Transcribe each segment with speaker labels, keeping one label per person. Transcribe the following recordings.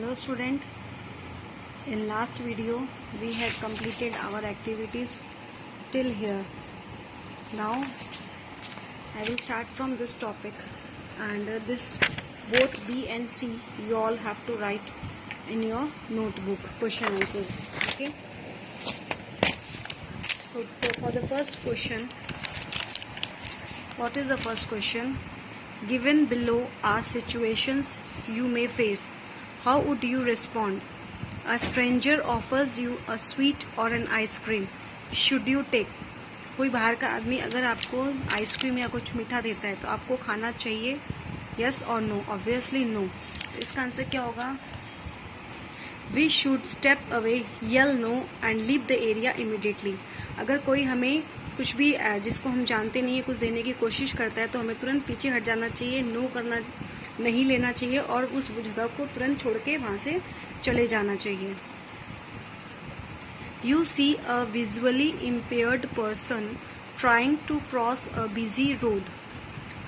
Speaker 1: Hello student, in last video we had completed our activities till here. Now I will start from this topic, and this both B and C you all have to write in your notebook question answers. Okay, so for the first question, what is the first question? Given below are situations you may face. How would you respond? A stranger offers you a sweet or an ice cream. Should you take? कोई बाहर का आदमी अगर आपको ice cream या कुछ मीठा देता है तो आपको खाना चाहिए? यस और नो? Obviously no. तो इसका आंसर क्या होगा? We should step away, yell no and leave the area immediately. अगर कोई हमें कुछ भी जिसको हम जानते नहीं है कुछ देने की कोशिश करता है तो हमें तुरंत पीछे हट जाना चाहिए, नो करना नहीं लेना चाहिए और उस जगह को तुरंत छोड़ के वहाँ से चले जाना चाहिए. You see a visually impaired person trying to cross a busy road.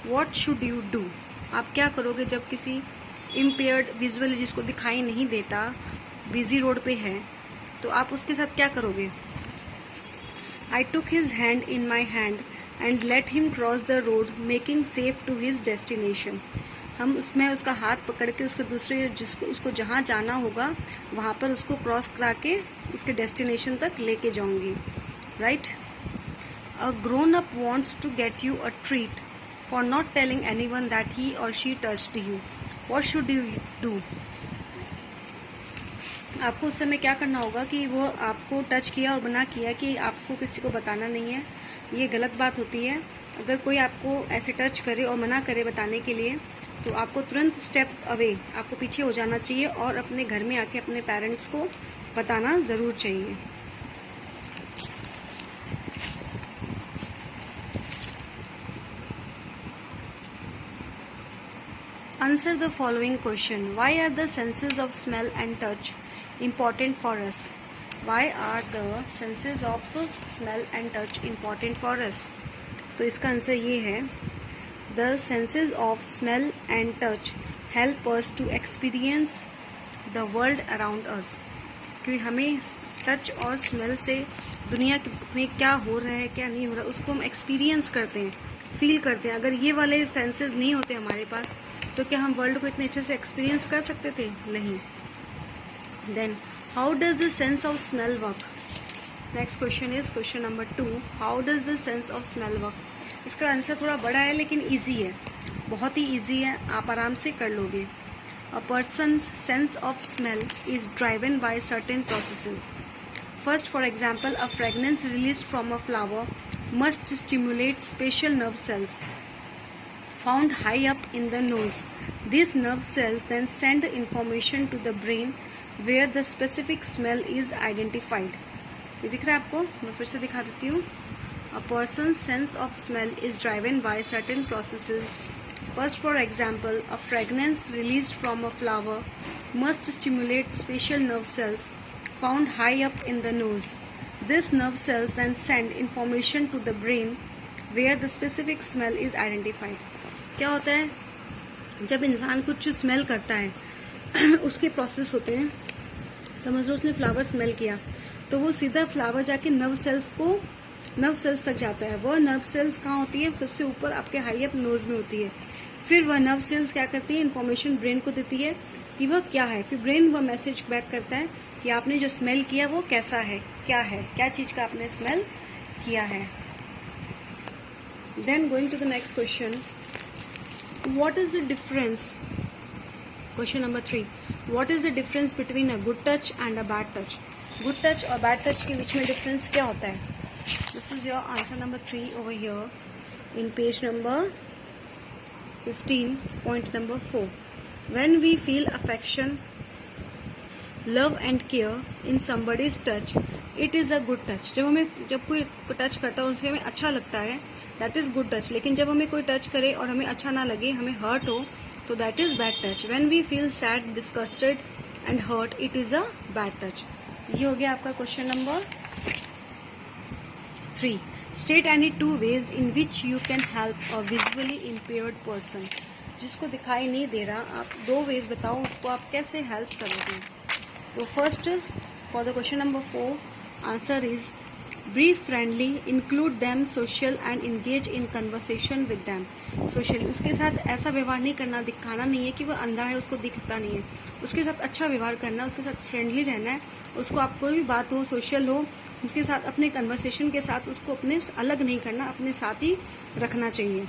Speaker 1: What should you do? आप क्या करोगे जब किसी इम्पेयर्ड विजुअली जिसको दिखाई नहीं देता बिजी रोड पे है तो आप उसके साथ क्या करोगे? I took his hand in my hand and let him cross the road, making safe to his destination. हम उसमें उसका हाथ पकड़ के उसके दूसरे जिसको उसको जहाँ जाना होगा वहाँ पर उसको क्रॉस करा के उसके डेस्टिनेशन तक लेके जाऊँगी. Right? A grown up wants to get you a treat for not telling anyone that he or she touched you. What should you do? आपको उस समय क्या करना होगा कि वो आपको टच किया और मना किया कि आपको किसी को बताना नहीं है. ये गलत बात होती है. अगर कोई आपको ऐसे टच करे और मना करे बताने के लिए तो आपको तुरंत स्टेप अवे, आपको पीछे हो जाना चाहिए और अपने घर में आके अपने पेरेंट्स को बताना ज़रूर चाहिए. Answer the following question. Why are the senses of smell and touch important for us? Why are the senses of smell and touch important for us? तो इसका आंसर ये है. The senses of smell and touch help us to experience the world around us. क्योंकि हमें touch और smell से दुनिया में क्या हो रहा है क्या नहीं हो रहा है उसको हम एक्सपीरियंस करते हैं, फील करते हैं. अगर ये वाले सेंसेस नहीं होते हमारे पास तो क्या हम वर्ल्ड को इतने अच्छे से एक्सपीरियंस कर सकते थे? नहीं. Then, how does the sense of smell work? Next question is question number 2. How does the sense of smell work? इसका आंसर थोड़ा बड़ा है लेकिन इजी है, बहुत ही इजी है, आप आराम से कर लोगे. A person's sense of smell is driven by certain processes. First, for example, a fragrance released from a flower must stimulate special nerve cells found high up in the nose. These nerve cells then send the information to the brain where the specific smell is identified. ये दिख रहा है आपको? मैं फिर से दिखा देती हूँ. A person's sense of smell is driven by certain processes. First, for example, a fragrance released from a flower must stimulate special nerve cells found high up in the nose. These nerve cells then send information to the brain where the specific smell is identified. क्या होता है जब इंसान कुछ smell करता है उसके process होते हैं. समझ लो उसने फ्लावर स्मेल किया तो वो सीधा फ्लावर जाके नर्व सेल्स तक जाता है. वह नर्व सेल्स कहाँ होती है? सबसे ऊपर आपके हाई अप नोज में होती है. फिर वह नर्व सेल्स क्या करती है? इन्फॉर्मेशन ब्रेन को देती है कि वह क्या है. फिर ब्रेन वह मैसेज बैक करता है कि आपने जो स्मेल किया वो कैसा है, क्या चीज़ का आपने स्मेल किया है. Then going to the next question. What is the difference? Question number 3. What is the difference between a good touch and a bad touch? Good touch और bad touch के बीच में difference क्या होता है? This is your answer number 3 over here in page number 15, point number 4. When we feel affection, love and care in somebody's touch, it is a good touch. जब कोई touch करता है उनसे हमें अच्छा लगता है, that is good touch. लेकिन जब हमें कोई टच करे और हमें अच्छा ना लगे, हमें हर्ट हो तो that is bad touch. When we feel sad, disgusted and hurt, it is a bad touch. ये हो गया आपका question number 3. State any 2 ways in which you can help a visually impaired person. जिसको दिखाई नहीं दे रहा, आप 2 वेज बताओ उसको आप कैसे हेल्प करोगे। तो first for the question number 4 answer is be friendly, include them social and engage in conversation with them. Socially उसके साथ ऐसा व्यवहार नहीं करना, दिखाना नहीं है कि वो अंधा है, उसको दिखता नहीं है। उसके साथ अच्छा व्यवहार करना, उसके साथ फ्रेंडली रहना है। उसको आप कोई भी बात हो, सोशल हो, उसके साथ अपने कन्वर्सेशन के साथ उसको अपने अलग नहीं करना, अपने साथ ही रखना चाहिए।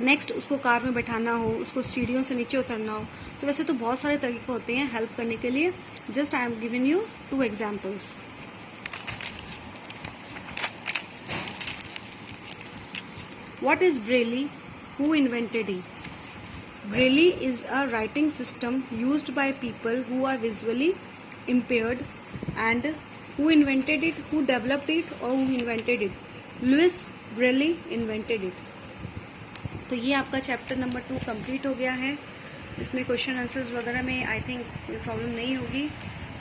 Speaker 1: नेक्स्ट, उसको कार में बैठाना हो, उसको सीढ़ियों से नीचे उतरना हो। तो वैसे तो बहुत सारे तरीके होते हैं हेल्प करने के लिए, just I am giving you 2 examples. What is Braille? Who invented it? Braille is a writing system used by people who are visually impaired. And who invented it? Who developed it or who invented it? Louis Braille invented it. तो ये आपका chapter number 2 complete हो गया है। इसमें question answers वगैरह में I think कोई प्रॉब्लम नहीं होगी।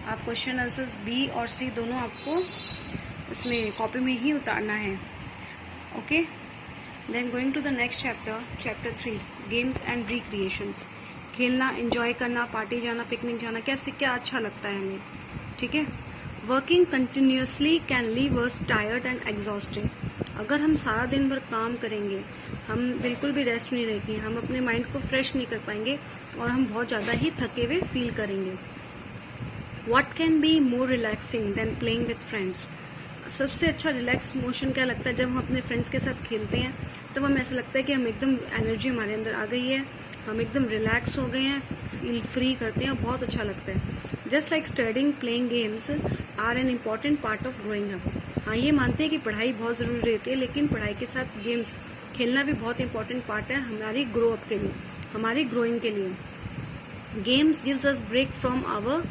Speaker 1: आप क्वेश्चन आंसर्स बी और सी दोनों आपको इसमें कॉपी में ही उतारना है। Okay, then going to the next chapter, chapter 3 games and recreations. खेलना, एंजॉय करना, पार्टी जाना, पिकनिक जाना, कैसे क्या अच्छा लगता है हमें, ठीक है। Working continuously can leave us tired and exhausting. अगर हम सारा दिन भर काम करेंगे, हम बिल्कुल भी रेस्ट नहीं रहेगी, हम अपने माइंड को फ्रेश नहीं कर पाएंगे और हम बहुत ज़्यादा ही थके हुए फील करेंगे। What can be more relaxing than playing with friends. सबसे अच्छा रिलैक्स मोशन क्या लगता है, जब हम अपने फ्रेंड्स के साथ खेलते हैं तब हमें ऐसा लगता है कि हम एकदम एनर्जी हमारे अंदर आ गई है, हम एकदम रिलैक्स हो गए हैं, फील फ्री करते हैं और बहुत अच्छा लगता है। Just like studying, playing games are an important part of growing up. हाँ, ये मानते हैं कि पढ़ाई बहुत ज़रूरी रहती है, लेकिन पढ़ाई के साथ गेम्स खेलना भी बहुत इंपॉर्टेंट पार्ट है हमारी ग्रो अप के लिए, हमारी ग्रोइंग के लिए। Games gives us break from our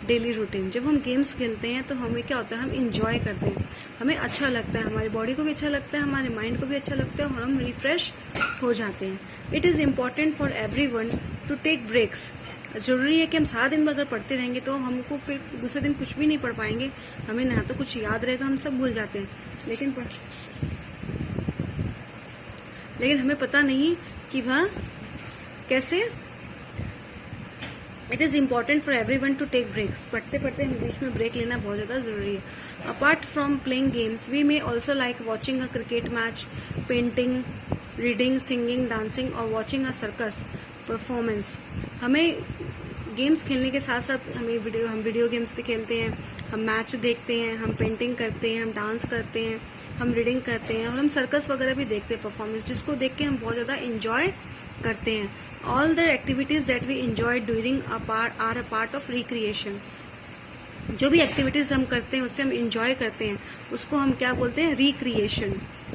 Speaker 1: daily routine. जब हम गेम्स खेलते हैं तो हमें क्या होता है, हम इंजॉय करते हैं, हमें अच्छा लगता है, हमारी बॉडी को भी अच्छा लगता है, हमारे माइंड को भी अच्छा लगता है और हम रिफ्रेश हो जाते हैं। It is important for everyone to take breaks. ज़रूरी है कि हम सारा दिन अगर पढ़ते रहेंगे तो हमको फिर दूसरे दिन कुछ भी नहीं पढ़ पाएंगे, हमें ना तो कुछ याद रहेगा, हम सब भूल जाते हैं। लेकिन हमें पता नहीं कि वह कैसे। It is important for everyone to take breaks. पढ़ते पढ़ते हम बीच में ब्रेक लेना बहुत ज़्यादा ज़रूरी है। Apart from playing games we may also like watching a cricket match, painting, reading, singing, dancing और वॉचिंग अ सर्कस परफॉर्मेंस। हमें गेम्स खेलने के साथ साथ हम वीडियो गेम्स भी खेलते हैं, हम मैच देखते हैं, हम पेंटिंग करते हैं, हम डांस करते हैं, हम रीडिंग करते हैं और हम सर्कस वगैरह भी देखते हैं, परफॉर्मेंस, जिसको देख के हम बहुत ज़्यादा इंजॉय करते हैं। All the activities that we enjoy during are a part of recreation. जो भी एक्टिविटीज़ हम करते हैं उससे हम इंजॉय करते हैं, उसको हम क्या बोलते हैं, रिक्रिएशन।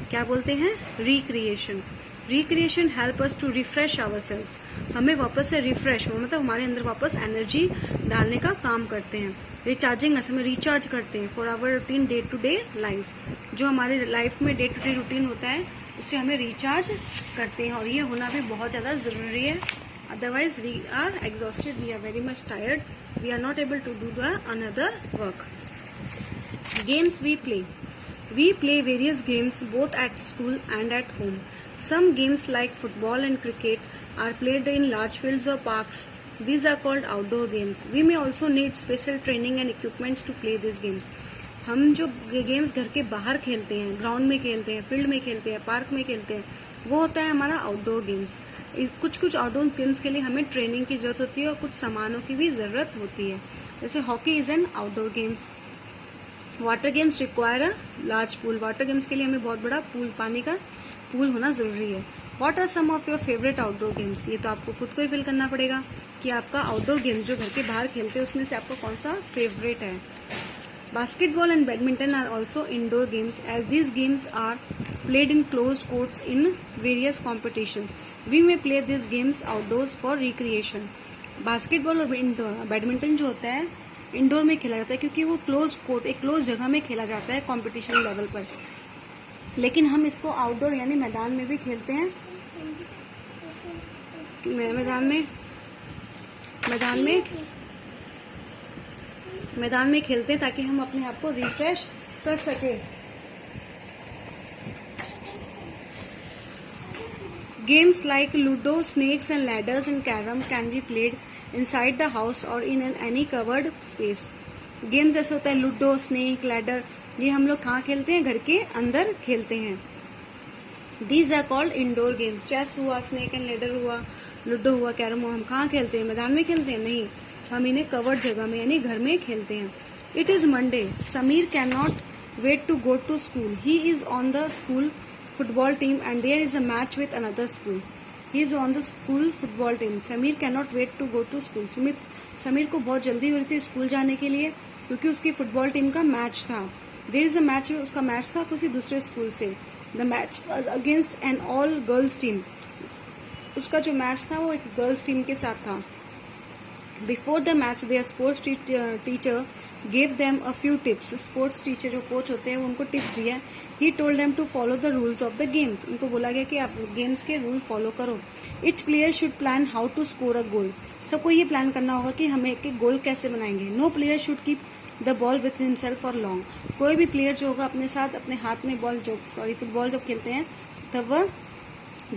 Speaker 1: क्या बोलते हैं, recreation. Recreation help us to refresh our selves. हमें वापस से रिफ्रेश हो, मतलब हमारे अंदर वापस एनर्जी डालने का काम करते हैं। रिचार्जिंग अस, हमें रिचार्ज करते हैं for our routine day to day life. जो हमारे लाइफ में डे टू डे रूटीन होता है उससे हमें रिचार्ज करते हैं और ये होना भी बहुत ज़्यादा ज़रूरी है। Otherwise we are exhausted, we are very much tired, we are not able to do the another work. Games we play. We play various games both at school and at home. Some games like football and cricket are played in large fields or parks. These are called outdoor games. We may also need special training and equipment to play these games. हम जो games घर के बाहर खेलते हैं, ground में खेलते हैं, फील्ड में खेलते हैं, पार्क में खेलते हैं, वो होता है हमारा आउटडोर गेम्स। कुछ आउटडोर गेम्स के लिए हमें ट्रेनिंग की ज़रूरत होती है और कुछ सामानों की भी ज़रूरत होती है। जैसे hockey is an outdoor games. Water games require a large pool. Water games के लिए हमें बहुत बड़ा पूल, पानी का पूल होना ज़रूरी है। What are some of your favourite outdoor games. ये तो आपको खुद को ही फिल करना पड़ेगा कि आपका आउटडोर गेम्स जो घर के बाहर खेलते हैं उसमें से आपका कौन सा फेवरेट है। Basketball and badminton are also indoor games as these games are played in closed courts in various competitions. We may play this games outdoors for recreation. Basketball और बैडमिंटन जो होता है इंडोर में खेला जाता है क्योंकि वो क्लोज कोर्ट, एक क्लोज जगह में खेला जाता है कंपटीशन लेवल पर। लेकिन हम इसको आउटडोर यानी मैदान में भी खेलते हैं। मैदान में खेलते हैं ताकि हम अपने आप को रिफ्रेश कर सके। Games like Ludo, snakes and ladders and carom can be played inside the house or in any covered space. Games जैसे होता है लूडो, स्नेक, लैडर, ये हम लोग कहाँ खेलते हैं? घर के अंदर खेलते हैं. These are called indoor games. Chess हुआ, स्नेक एंड लैडर हुआ, लूडो हुआ, कैरम हुआ, हम कहाँ खेलते हैं? मैदान में खेलते हैं? नहीं, हम इन्हें कवर्ड जगह में यानी घर में खेलते हैं. It is Monday. Samir cannot wait to go to school. He is on the school football team and there is a match with another school. He is on the school football team. Samir cannot wait to go to school. Sameer को बहुत जल्दी हो रही थी school जाने के लिए क्योंकि उसकी फुटबॉल टीम का मैच था. देयर इज अ मैच, उसका मैच था किसी दूसरे स्कूल से. The match was against an all girls team. उसका जो मैच था वो एक गर्ल्स टीम के साथ था. Before the match their sports teacher gave them a few tips. Sports teacher जो कोच होते हैं वो उनको टिप्स दिया. He told them to follow the rules of the games. उनको बोला गया कि आप गेम्स के रूल फॉलो करो. Each player should plan how to score a goal. सबको ये प्लान करना होगा कि हमें एक गोल कैसे बनाएंगे. No player should keep the ball with himself for long. कोई भी प्लेयर जो होगा अपने साथ अपने हाथ में फुटबॉल जब खेलते हैं तब वह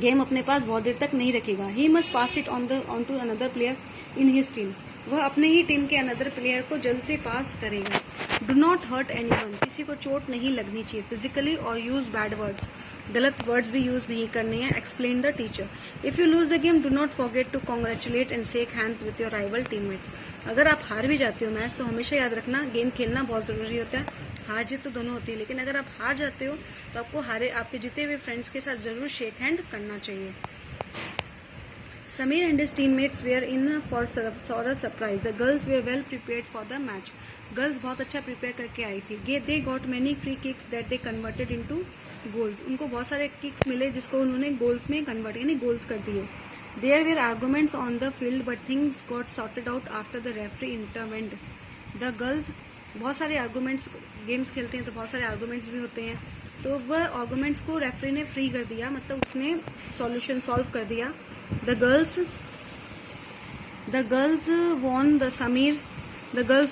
Speaker 1: गेम अपने पास बहुत देर तक नहीं रखेगा. He must pass it on to another player in his team. वह अपने ही टीम के अनदर प्लेयर को जल्द से पास करेगा. Do not hurt anyone. किसी को चोट नहीं लगनी चाहिए फिजिकली और यूज बैड वर्ड्स. गलत वर्ड्स भी यूज नहीं करने हैं. Explain the teacher. If you lose the game do not forget to congratulate and shake hands with your rival teammates. अगर आप हार भी जाते हो मैच तो हमेशा याद रखना गेम खेलना बहुत जरूरी होता है. हार जीत तो दोनों होती है, लेकिन अगर आप हार जाते हो तो आपको आपके जीते हुए फ्रेंड्स के साथ जरूर शेक हैंड करना चाहिए. Samir and his teammates were in for a surprise. The girls were well prepared for the match. Girls बहुत अच्छा प्रिपेयर करके आई थी. They got many free kicks that they converted into goals. उनको बहुत सारे kicks मिले जिसको उन्होंने गोल्स में कन्वर्ट यानी गोल्स कर दिए. There were arguments on the field but things got sorted out after the referee intervened. The girls बहुत सारे आर्गूमेंट्स, गेम्स खेलते हैं तो बहुत सारे आर्गूमेंट्स भी होते हैं, तो वह आर्गूमेंट्स को रेफरी ने फ्री कर दिया, मतलब उसने सॉल्यूशन सॉल्व कर दिया. द गर्ल्स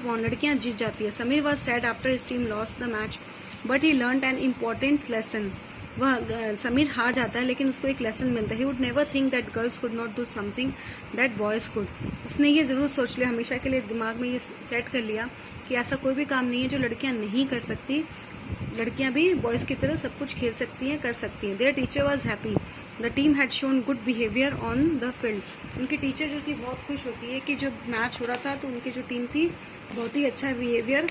Speaker 1: वॉन लड़कियां जीत जाती है. Sameer was sad after his team lost the match but he learned an important lesson. वह समीर हार जाता है लेकिन उसको एक लेसन मिलता है. He would never think that girls could not do something that boys could. उसने ये ज़रूर सोच लिया, हमेशा के लिए दिमाग में ये सेट कर लिया कि ऐसा कोई भी काम नहीं है जो लड़कियां नहीं कर सकती. लड़कियां भी बॉयज़ की तरह सब कुछ खेल सकती हैं, कर सकती हैं. There teacher was happy. The team had shown good behaviour on the field. उनकी टीचर जो थी बहुत खुश होती है कि जब मैच हो रहा था तो उनकी जो टीम थी बहुत ही अच्छा बिहेवियर,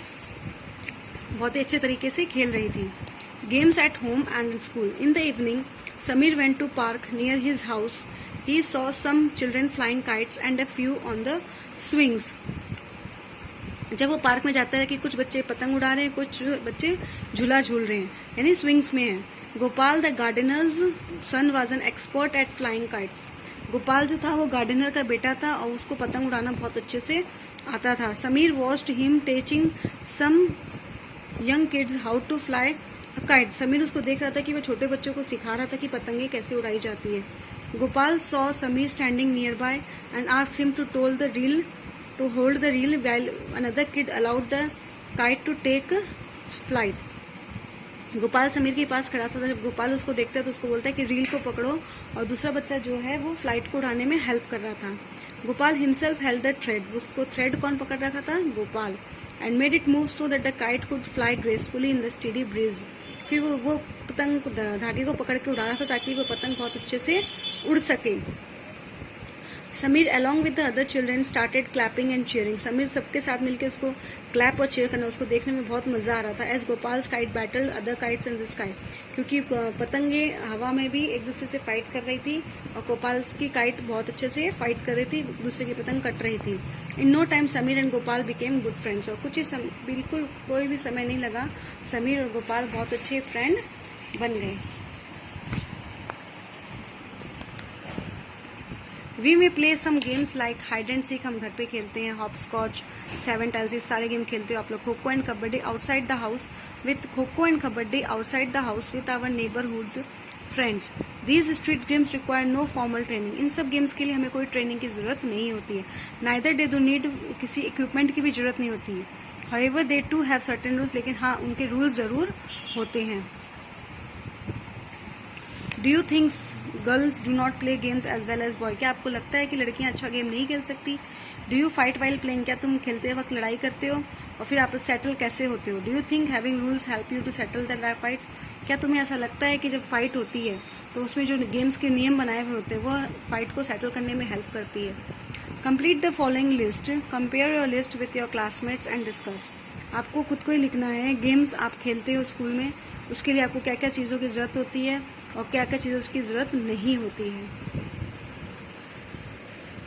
Speaker 1: बहुत ही अच्छे तरीके से खेल रही थी. Games at home and in school. In the evening, Samir went to park near his house. He saw some children flying kites and a few on the swings. जब वो पार्क में जाता है कि कुछ बच्चे पतंग उड़ा रहे हैं, कुछ बच्चे झूला झूल रहे हैं यानी स्विंग्स में हैं. Gopal the gardener's son was an expert at flying kites. Gopal जो था वो गार्डनर का बेटा था और उसको पतंग उड़ाना बहुत अच्छे से आता था. Sameer watched him teaching some young kids how to fly kite. Sameer उसको देख रहा था कि वह छोटे बच्चों को सिखा रहा था कि पतंगे कैसे उड़ाई जाती है. Gopal saw Sameer standing nearby and asked him to hold the reel while another kid allowed the kite to take flight. Gopal Sameer के पास खड़ा था. जब गोपाल उसको देखता है तो उसको बोलता है कि रील को पकड़ो, और दूसरा बच्चा जो है वो फ्लाइट को उड़ाने में हेल्प कर रहा था. Gopal himself held the thread. उसको थ्रेड कौन पकड़ रखा था? Gopal. And made it move so that the kite could fly gracefully in the steady breeze. फिर वो पतंग धागे को पकड़ के उड़ा रहा था ताकि वो पतंग बहुत अच्छे से उड़ सके. Sameer along with the other children started clapping and cheering. Sameer सबके साथ मिलकर उसको क्लैप और चीयर करना, उसको देखने में बहुत मजा आ रहा था. As Gopal kite battle other kites in the sky. क्योंकि पतंगे हवा में भी एक दूसरे से फाइट कर रही थी और गोपाल की काइट बहुत अच्छे से फाइट कर रही थी, दूसरे की पतंग कट रही थी. In no time Sameer and Gopal became good friends. और कुछ ही बिल्कुल कोई भी समय नहीं लगा, समीर और गोपाल बहुत अच्छे फ्रेंड बन गए. We may play some games like hide and seek. हम घर पे खेलते हैं. हॉप स्कॉच, 7 टाइल्स, ये सारे गेम खेलते हो आप लोग. Kho-kho and kabaddi outside the house with our neighbourhoods friends. These street games require no formal training. इन सब गेम्स के लिए हमें कोई ट्रेनिंग की जरूरत नहीं होती है. नाइदर दे डू नीड, किसी इक्विपमेंट की भी जरूरत नहीं होती है. However they too have certain rules, लेकिन हाँ उनके रूल्स जरूर होते हैं. Do you thinks girls do not play games as well as boy? क्या आपको लगता है कि लड़कियां अच्छा गेम नहीं खेल सकती? Do you fight while playing? क्या तुम खेलते वक्त लड़ाई करते हो? और फिर आप सेटल कैसे होते हो? Do you think having rules help you to settle the fights? क्या तुम्हें ऐसा लगता है कि जब फाइट होती है तो उसमें जो गेम्स के नियम बनाए हुए होते हैं वह फाइट को सेटल करने में हेल्प करती है? Complete the following list, compare your list with your classmates and discuss. आपको खुद को ही लिखना है गेम्स आप खेलते हो स्कूल में, उसके लिए आपको क्या क्या चीज़ों की ज़रूरत होती है और क्या क्या चीज़ों की ज़रूरत नहीं होती है।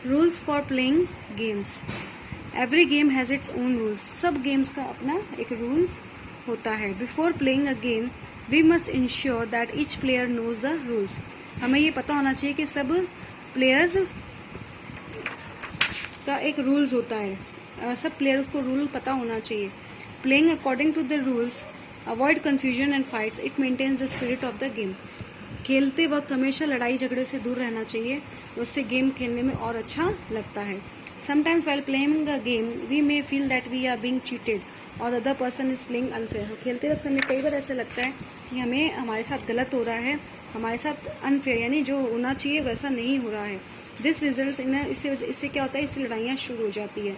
Speaker 1: Rules for playing games. Every game has its own rules. सब गेम्स का अपना एक रूल्स होता है। Before playing a game we must ensure that each player knows the rules. हमें ये पता होना चाहिए कि सब प्लेयर्स का एक रूल्स होता है, सब प्लेयर्स को रूल पता होना चाहिए। Playing according to the rules avoid confusion and fights, it maintains the spirit of the game. खेलते वक्त हमेशा लड़ाई झगड़े से दूर रहना चाहिए, उससे गेम खेलने में और अच्छा लगता है। Sometimes while playing a game we may feel that we are being cheated और the other person is playing unfair. खेलते वक्त हमें कई बार ऐसा लगता है कि हमें हमारे साथ गलत हो रहा है, हमारे साथ अनफेयर यानी जो होना चाहिए वैसा नहीं हो रहा है। दिस रिजल्ट्स इन इससे क्या होता है, इससे लड़ाइयाँ शुरू हो जाती है।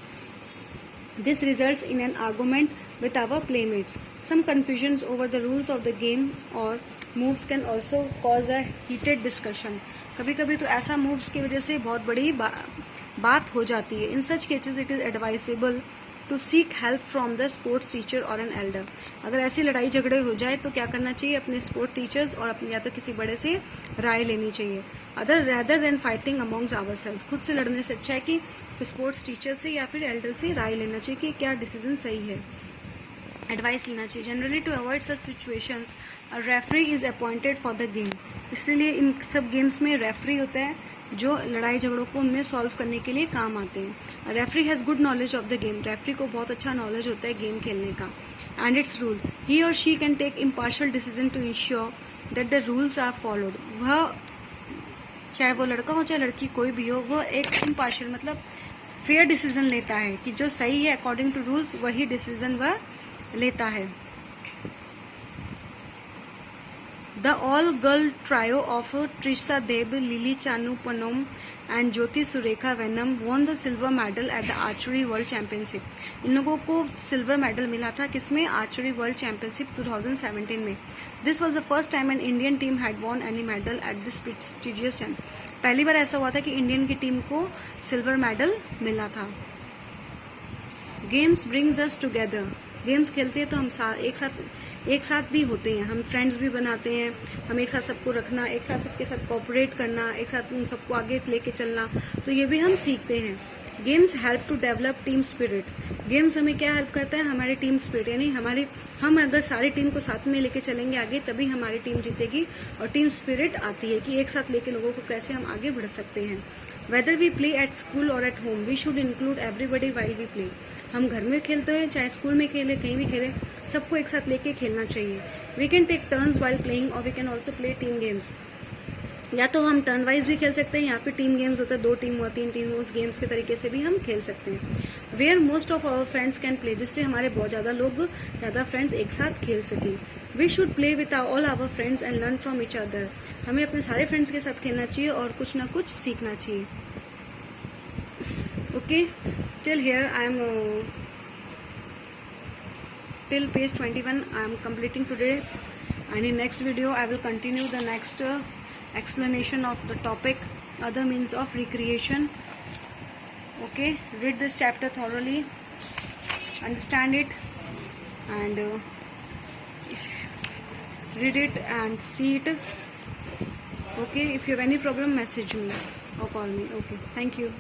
Speaker 1: This results in an argument with our playmates. Some confusions over the rules of the game or moves can also cause a heated discussion. कभी कभी तो ऐसा मूव्स की वजह से बहुत बड़ी बात हो जाती है। In such cases it is advisable to seek help from the sports teacher or an elder. अगर ऐसी लड़ाई झगड़े हो जाए तो क्या करना चाहिए, अपने स्पोर्ट टीचर्स और अपने या तो किसी बड़े से राय लेनी चाहिए। rather than fighting amongst ourselves, खुद से लड़ने से अच्छा है कि स्पोर्ट्स टीचर से या फिर एल्डर से राय लेना चाहिए कि क्या डिसीजन सही है, एडवाइस लेना चाहिए। Generally to avoid such situations a referee is appointed for the game. इसलिए इन सब गेम्स में रेफरी होता है जो लड़ाई झगड़ों को उनमें सॉल्व करने के लिए काम आते हैं। Referee has good knowledge of the game. Referee को बहुत अच्छा नॉलेज होता है गेम खेलने का। एंड इट्स रूल, ही और she can take impartial decision to ensure that the rules are followed. वह चाहे वो लड़का हो चाहे लड़की कोई भी हो, वह एक इम्पार्शियल मतलब फेयर डिसीजन लेता है कि जो सही है अकॉर्डिंग टू रूल्स वही डिसीजन वह लेता है। The all girl trio of Trisha Deb, Lily Chanu Paonam and Jyothi Surekha Vennam won the silver medal at the archery world championship. इन लोगों को सिल्वर मेडल मिला था किसमें, आर्चरी वर्ल्ड चैंपियनशिप 2017 में। This was the first time an Indian team had won any medal at this prestigious champ. पहली बार ऐसा हुआ था कि इंडियन की टीम को सिल्वर मेडल मिला था। Games brings us together. Games खेलते हैं तो हम एक साथ भी होते हैं, हम फ्रेंड्स भी बनाते हैं, हम एक साथ सबको रखना, एक साथ सबके साथ कोऑपरेट करना, एक साथ उन सबको आगे लेके चलना, तो ये भी हम सीखते हैं। Games help to develop team spirit. Games हमें क्या हेल्प करता है, हमारी टीम स्पिरिट यानी हम अगर सारी टीम को साथ में लेके चलेंगे आगे तभी हमारी टीम जीतेगी। और टीम स्पिरिट आती है कि एक साथ लेके लोगों को कैसे हम आगे बढ़ सकते हैं। Whether we play at school और at home we should include everybody while we play. हम घर में खेलते हैं चाहे स्कूल में खेले कहीं भी खेले, सबको एक साथ लेके खेलना चाहिए। We can take turns while playing और we can also play team games. या तो हम टर्न वाइज भी खेल सकते हैं या फिर टीम गेम्स होता है, 2 टीम हो 3 टीम हो, उस गेम्स के तरीके से भी हम खेल सकते हैं। Where most of our friends can play, जिससे हमारे बहुत ज़्यादा फ्रेंड्स एक साथ खेल सकें। We should play with all our friends and learn from each other. हमें अपने सारे फ्रेंड्स के साथ खेलना चाहिए और कुछ ना कुछ सीखना चाहिए। Okay, till here I am till page 21 I am completing today, and in next video I will continue the next explanation of the topic other means of recreation. Okay, read this chapter thoroughly, understand it, and read it and see it. Okay, if you have any problem message me or call me. Okay, thank you.